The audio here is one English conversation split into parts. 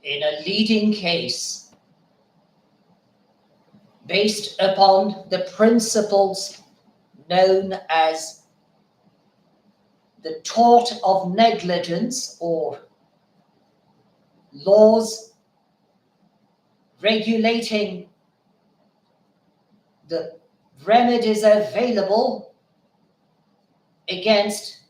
in a leading case based upon the principles known as the tort of negligence, or laws regulating the remedies available against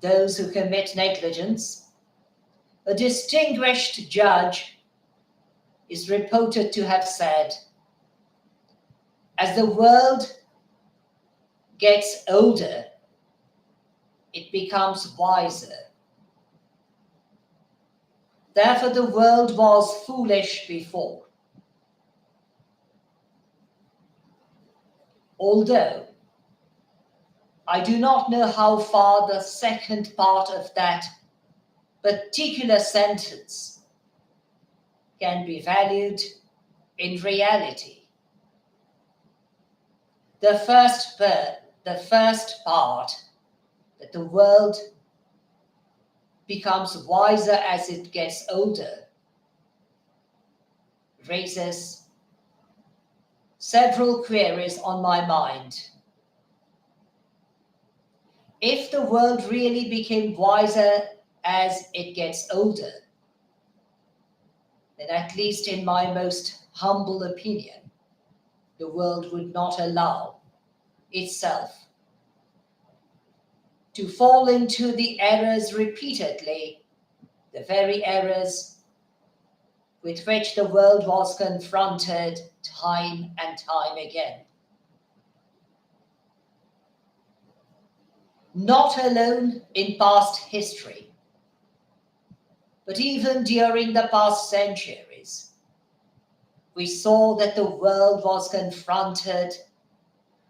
those who commit negligence, a distinguished judge is reported to have said, as the world gets older, it becomes wiser. Therefore, the world was foolish before. Although I do not know how far the second part of that particular sentence can be valued in reality. The first part, that the world becomes wiser as it gets older, raises several queries on my mind. If the world really became wiser as it gets older, then at least in my most humble opinion, the world would not allow itself to fall into the errors repeatedly, the very errors with which the world was confronted time and time again. Not alone in past history, but even during the past centuries, we saw that the world was confronted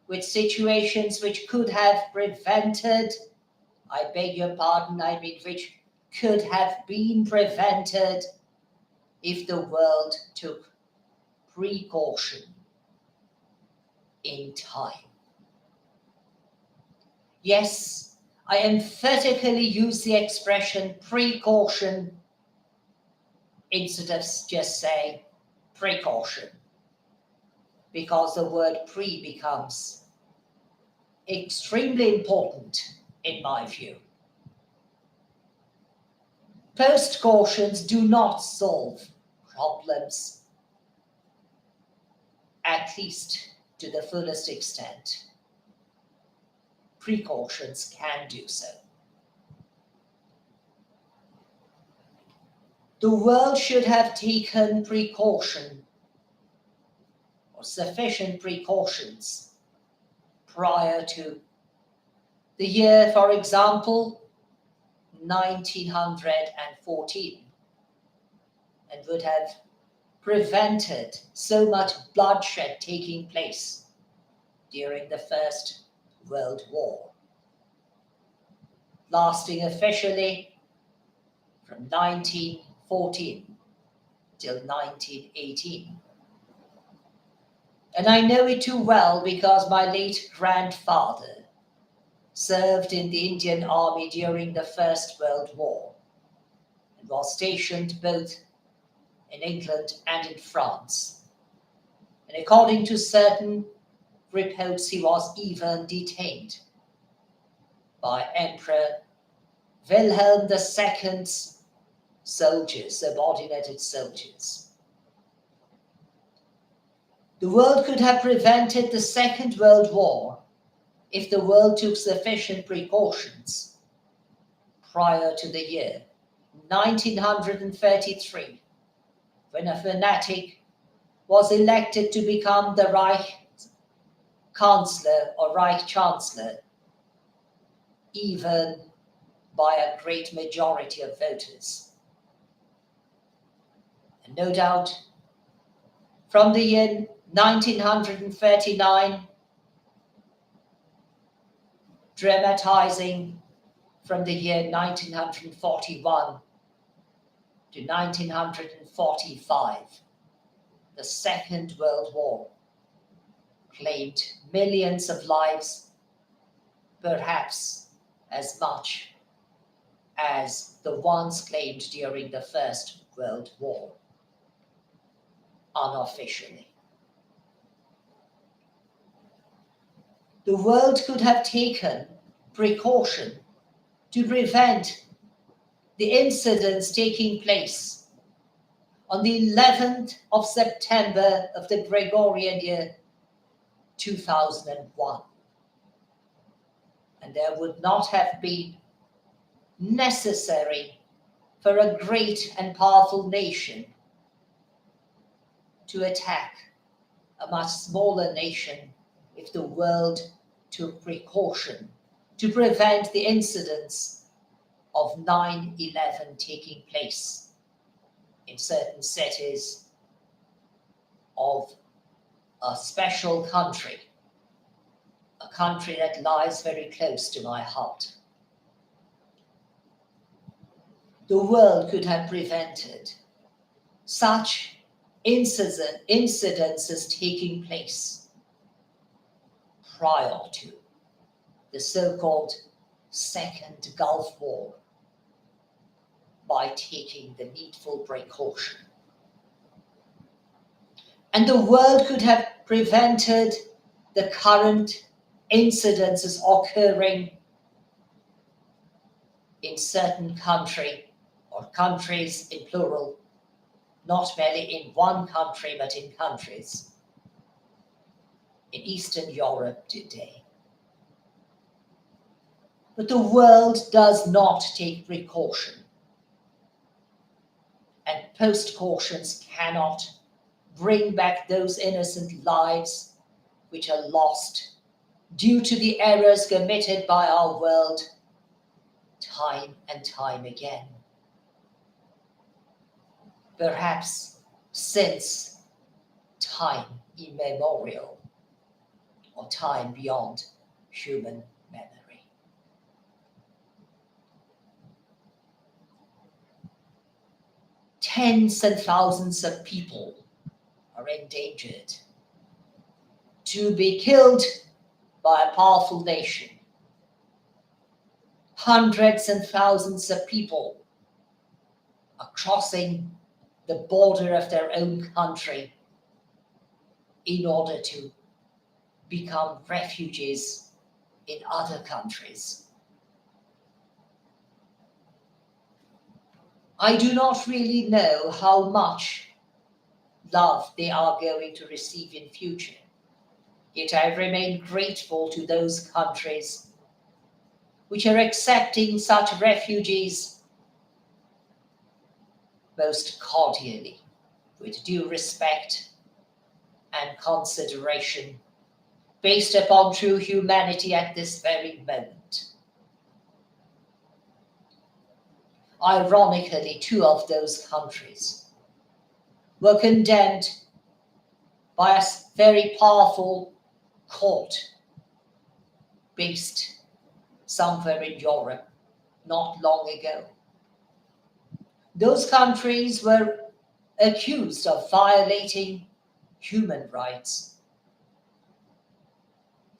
with situations which could have prevented, I beg your pardon, I mean which could have been prevented if the world took precaution in time. Yes, I emphatically use the expression precaution instead of just say precaution, because the word pre becomes extremely important in my view. Post cautions do not solve problems, at least to the fullest extent. Precautions can do so. The world should have taken precaution or sufficient precautions prior to the year, for example, 1914, and would have prevented so much bloodshed taking place during the First World War, lasting officially from 1914 till 1918. And I know it too well because my late grandfather served in the Indian Army during the First World War and was stationed both in England and in France. And according to certain reports, he was even detained by Emperor Wilhelm II's soldiers, subordinated soldiers. The world could have prevented the Second World War if the world took sufficient precautions prior to the year 1933, when a fanatic was elected to become the Reich Chancellor or Reich Chancellor, even by a great majority of voters. And no doubt, from the year 1939, dramatizing from the year 1941 to 1945, the Second World War claimed millions of lives, perhaps as much as the ones claimed during the First World War. unofficially. The world could have taken precaution to prevent the incidents taking place on the 11th of September of the Gregorian year 2001. And there would not have been necessary for a great and powerful nation to attack a much smaller nation if the world took precaution to prevent the incidents of 9/11 taking place in certain cities of a special country, a country that lies very close to my heart. The world could have prevented such incidences taking place prior to the so-called Second Gulf War by taking the needful precaution. And the world could have prevented the current incidences occurring in certain country or countries in plural, not merely in one country, but in countries in Eastern Europe today. But the world does not take precaution, and post-cautions cannot bring back those innocent lives which are lost due to the errors committed by our world time and time again. Perhaps since time immemorial, or time beyond human memory. Tens and thousands of people are endangered to be killed by a powerful nation. Hundreds and thousands of people are crossing the border of their own country in order to become refugees in other countries. I do not really know how much love they are going to receive in future, yet I remain grateful to those countries which are accepting such refugees most cordially, with due respect and consideration, based upon true humanity at this very moment. Ironically, two of those countries were condemned by a very powerful court based somewhere in Europe not long ago. Those countries were accused of violating human rights.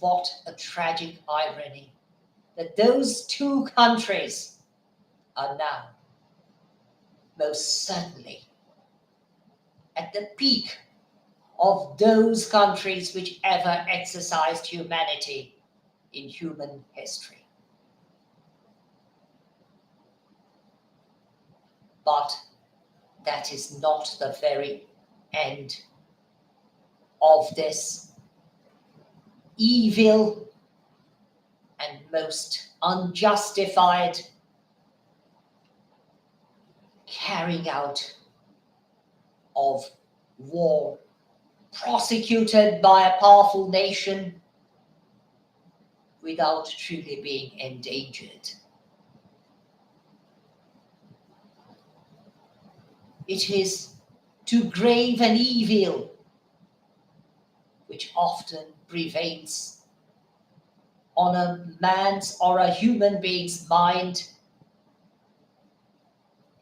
What a tragic irony that those two countries are now most certainly at the peak of those countries which ever exercised humanity in human history. But that is not the very end of this evil and most unjustified carrying out of war prosecuted by a powerful nation without truly being endangered. It is too grave an evil which often prevails on a man's or a human being's mind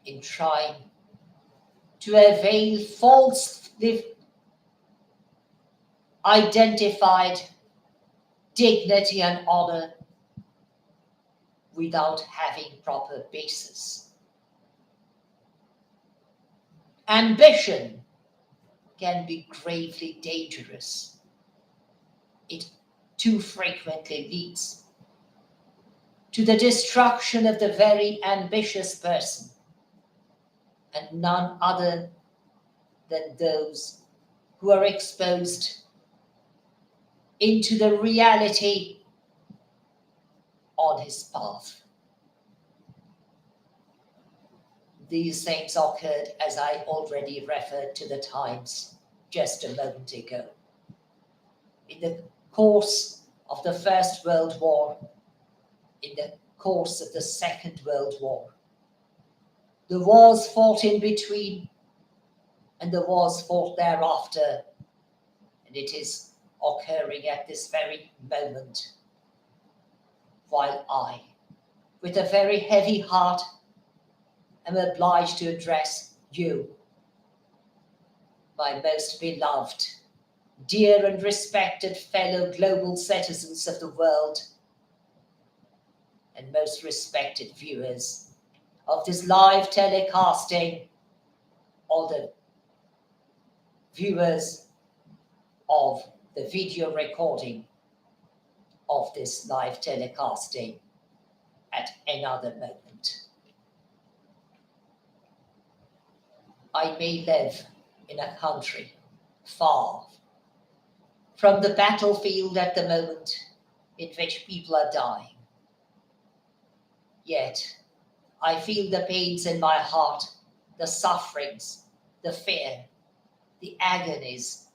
in trying to avail falsely identified dignity and honor without having proper basis. Ambition can be gravely dangerous. It too frequently leads to the destruction of the very ambitious person, and none other than those who are exposed into the reality on his path. These things occurred, as I already referred to the times just a moment ago. In the course of the First World War, in the course of the Second World War, the wars fought in between and the wars fought thereafter, and it is occurring at this very moment, while I, with a very heavy heart, am obliged to address you, my most beloved, dear and respected fellow global citizens of the world, and most respected viewers of this live telecasting, or the viewers of the video recording of this live telecasting at another moment. I may live in a country far from the battlefield at the moment in which people are dying. Yet I feel the pains in my heart, the sufferings, the fear, the agonies,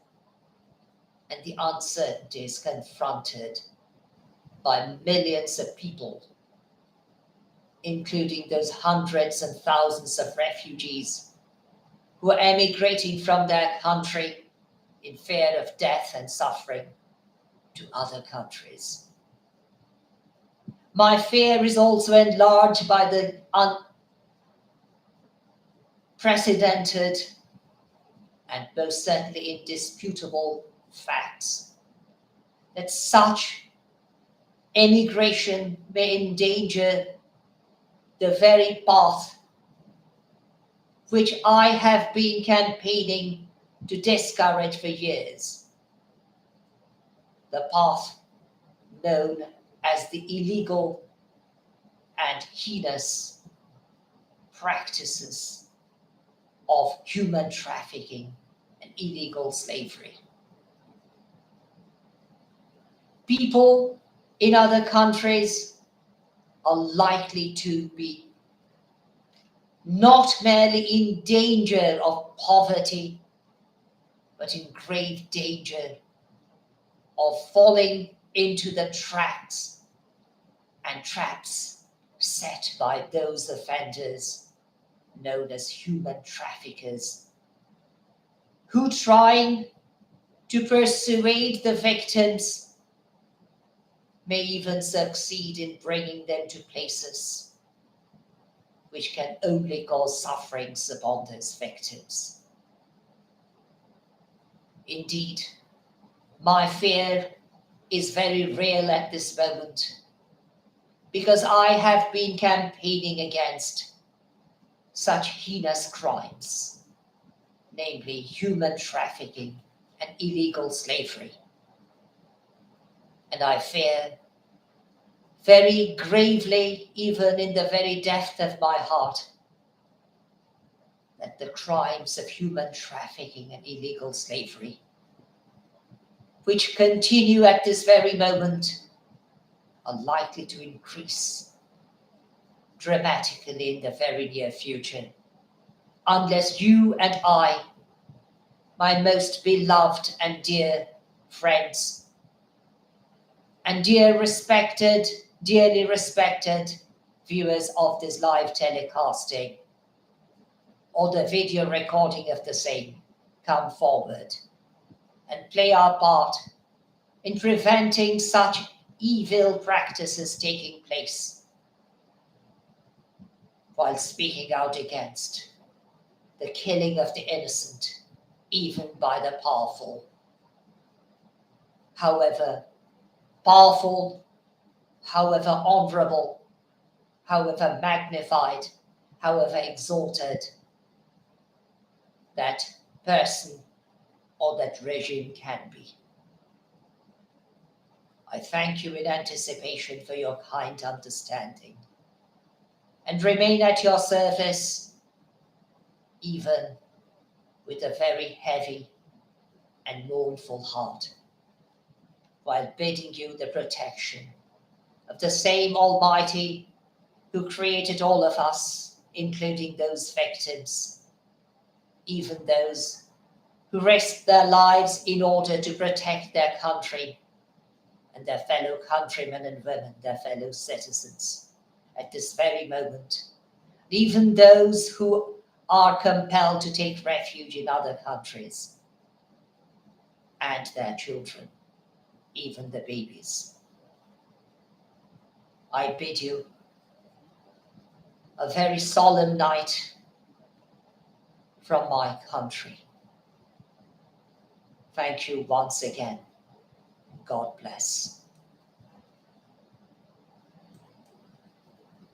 and the uncertainties confronted by millions of people, including those hundreds and thousands of refugees who are emigrating from their country in fear of death and suffering to other countries. My fear is also enlarged by the unprecedented and most certainly indisputable facts that such emigration may endanger the very path which I have been campaigning to discourage for years, the path known as the illegal and heinous practices of human trafficking and illegal slavery. People in other countries are likely to be not merely in danger of poverty, but in grave danger of falling into the traps set by those offenders known as human traffickers, who, trying to persuade the victims, may even succeed in bringing them to places which can only cause sufferings upon those victims. Indeed, my fear is very real at this moment, because I have been campaigning against such heinous crimes, namely human trafficking and illegal slavery. And I fear very gravely, even in the very depth of my heart, that the crimes of human trafficking and illegal slavery, which continue at this very moment, are likely to increase dramatically in the very near future, unless you and I, my most beloved and dear friends, and dearly respected viewers of this live telecasting, or the video recording of the same, come forward and play our part in preventing such evil practices taking place, while speaking out against the killing of the innocent, even by the powerful. However powerful, however honorable, however magnified, however exalted that person or that regime can be. I thank you in anticipation for your kind understanding and remain at your service, even with a very heavy and mournful heart, while bidding you the protection of the same Almighty who created all of us, including those victims, even those who risked their lives in order to protect their country and their fellow countrymen and women, their fellow citizens at this very moment. Even those who are compelled to take refuge in other countries, and their children, even the babies. I bid you a very solemn night from my country. Thank you once again. God bless.